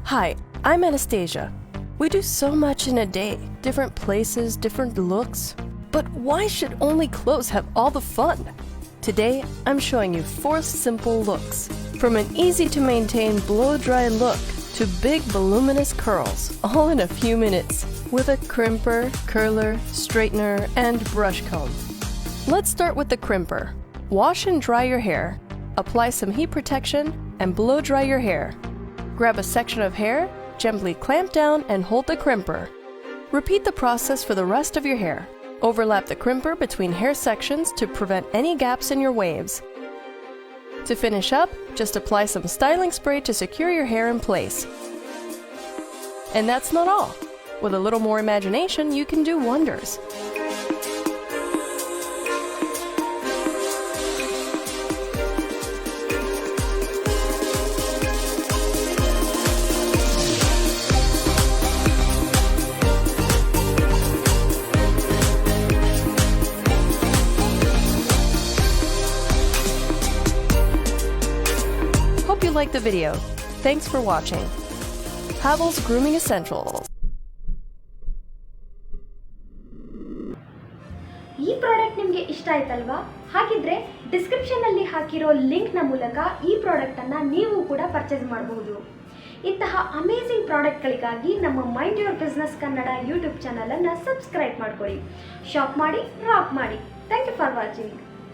Hi, I'm Anastasia. We do so much in a day, different places, different looks. But why should only clothes have all the fun? Today, I'm showing you 4 simple looks. From an easy-to-maintain blow-dry look to big voluminous curls, all in a few minutes, with a crimper, curler, straightener, and brush comb. Let's start with the crimper. Wash and dry your hair, apply some heat protection, and blow-dry your hair. Grab a section of hair, gently clamp down and hold the crimper. Repeat the process for the rest of your hair. Overlap the crimper between hair sections to prevent any gaps in your waves. To finish up, just apply some styling spray to secure your hair in place. And that's not all. With a little more imagination, you can do wonders. Hope you liked the video. Thanks for watching. Havel's Grooming Essentials. ಈ product ನಿಮಗೆ ಇಷ್ಟ ಆಯ್ತಲ್ವಾ? ಹಾಗಿದ್ರೆ description ಅಲ್ಲಿ ಹಾಕಿರೋ link ನ ಮೂಲಕ ಈ ಪ್ರಾಡಕ್ಟ್ ಅನ್ನ ನೀವು ಕೂಡ ಪರ್ಚೇಸ್ ಮಾಡಬಹುದು. ಇಂತಹ ಅಮೇಜಿಂಗ್ ಪ್ರಾಡಕ್ಟ್ಗಳಿಗಾಗಿ ನಮ್ಮ mind your business Kannada YouTube channel ಅನ್ನು ಸಬ್ಸ್ಕ್ರೈಬ್ ಮಾಡ್ಕೊಳ್ಳಿ. ಶಾಪ್ ಮಾಡಿ, ರಾಕ್ ಮಾಡಿ. Thank you for watching.